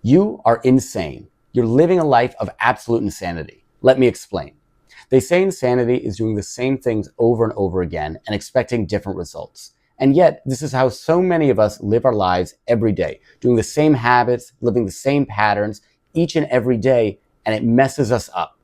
You are insane. You're living a life of absolute insanity. Let me explain. They say insanity is doing the same things over and over again and expecting different results. And yet, this is how so many of us live our lives every day, doing the same habits, living the same patterns each and every day, and it messes us up.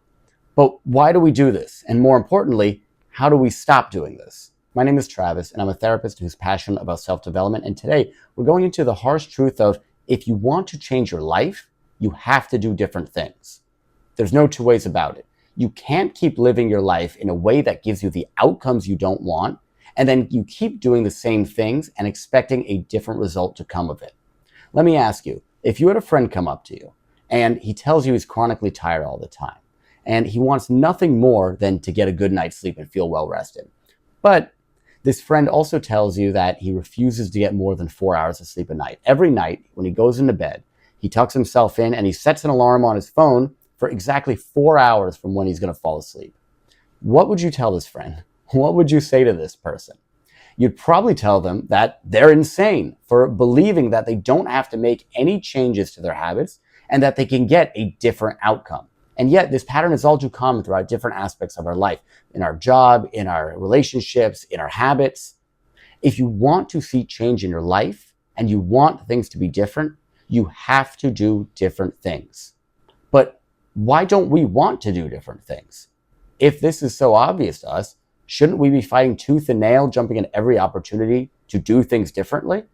But why do we do this? And more importantly, how do we stop doing this? My name is Travis, and I'm a therapist who's passionate about self-development. And today, we're going into the harsh truth of if you want to change your life, you have to do different things. There's no two ways about it. You can't keep living your life in a way that gives you the outcomes you don't want, and then you keep doing the same things and expecting a different result to come of it. Let me ask you, if you had a friend come up to you and he tells you he's chronically tired all the time, and he wants nothing more than to get a good night's sleep and feel well rested, but this friend also tells you that he refuses to get more than 4 hours of sleep a night. Every night when he goes into bed, he tucks himself in and he sets an alarm on his phone for exactly 4 hours from when he's going to fall asleep. What would you tell this friend? What would you say to this person? You'd probably tell them that they're insane for believing that they don't have to make any changes to their habits and that they can get a different outcome. And yet this pattern is all too common throughout different aspects of our life, in our job, in our relationships, in our habits. If you want to see change in your life and you want things to be different, you have to do different things. But why don't we want to do different things? If this is so obvious to us, shouldn't we be fighting tooth and nail, jumping at every opportunity to do things differently?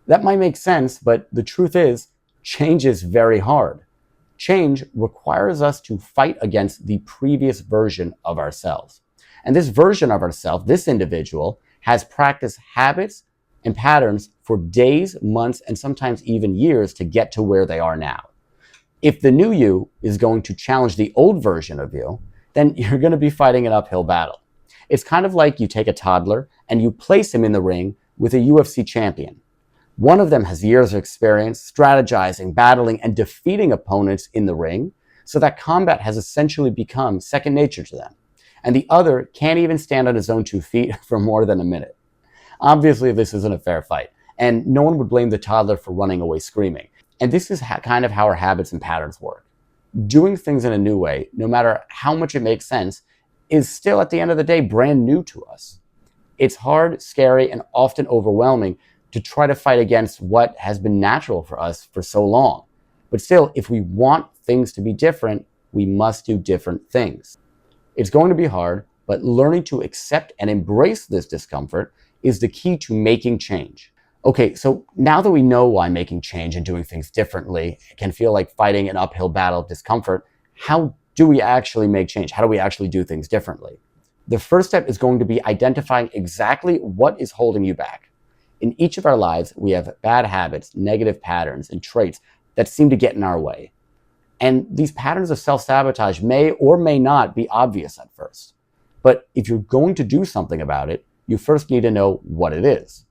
That might make sense, but the truth is, change is very hard. Change requires us to fight against the previous version of ourselves. And this version of ourselves, this individual, has practiced habits and patterns for days, months, and sometimes even years to get to where they are now. If the new you is going to challenge the old version of you, then you're going to be fighting an uphill battle. It's kind of like you take a toddler and you place him in the ring with a UFC champion. One of them has years of experience strategizing, battling, and defeating opponents in the ring, so that combat has essentially become second nature to them. And the other can't even stand on his own 2 feet for more than a minute. Obviously, this isn't a fair fight, and no one would blame the toddler for running away screaming. And this is kind of how our habits and patterns work. Doing things in a new way, no matter how much it makes sense, is still at the end of the day brand new to us. It's hard, scary, and often overwhelming to try to fight against what has been natural for us for so long. But still, if we want things to be different, we must do different things. It's going to be hard, but learning to accept and embrace this discomfort is the key to making change. Okay, so now that we know why making change and doing things differently can feel like fighting an uphill battle of discomfort, how do we actually make change? How do we actually do things differently? The first step is going to be identifying exactly what is holding you back. In each of our lives, we have bad habits, negative patterns, and traits that seem to get in our way. And these patterns of self-sabotage may or may not be obvious at first. But if you're going to do something about it, you first need to know what it is.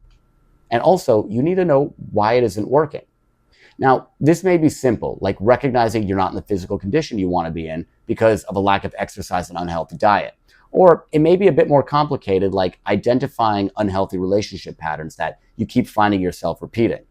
And also, you need to know why it isn't working. Now, this may be simple, like recognizing you're not in the physical condition you want to be in because of a lack of exercise and unhealthy diet. Or it may be a bit more complicated, like identifying unhealthy relationship patterns that you keep finding yourself repeating.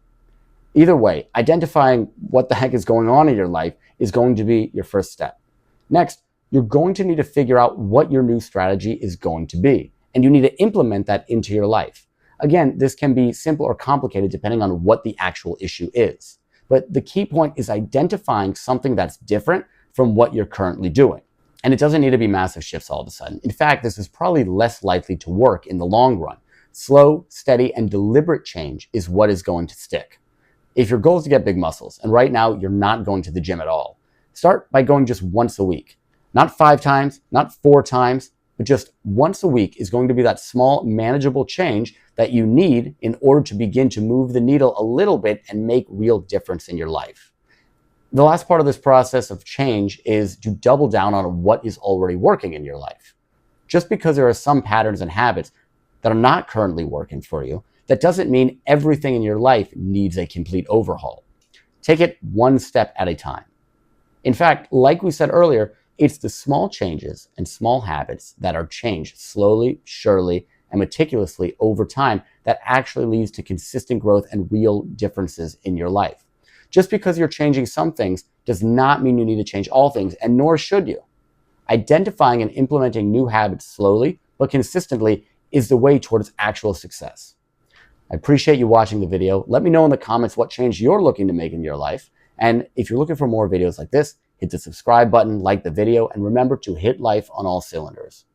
Either way, identifying what the heck is going on in your life is going to be your first step. Next, you're going to need to figure out what your new strategy is going to be, and you need to implement that into your life. Again, this can be simple or complicated depending on what the actual issue is. But the key point is identifying something that's different from what you're currently doing. And it doesn't need to be massive shifts all of a sudden. In fact, this is probably less likely to work in the long run. Slow, steady, and deliberate change is what is going to stick. If your goal is to get big muscles, and right now you're not going to the gym at all, start by going just once a week. Not 5 times, not 4 times, but just once a week is going to be that small, manageable change that you need in order to begin to move the needle a little bit and make real difference in your life. The last part of this process of change is to double down on what is already working in your life. Just because there are some patterns and habits that are not currently working for you, that doesn't mean everything in your life needs a complete overhaul. Take it one step at a time. In fact, like we said earlier, it's the small changes and small habits that are changed slowly, surely, and meticulously over time that actually leads to consistent growth and real differences in your life. Just because you're changing some things does not mean you need to change all things, and nor should you. Identifying and implementing new habits slowly but consistently is the way towards actual success. I appreciate you watching the video. Let me know in the comments what change you're looking to make in your life. And if you're looking for more videos like this, hit the subscribe button, like the video, and remember to hit life on all cylinders.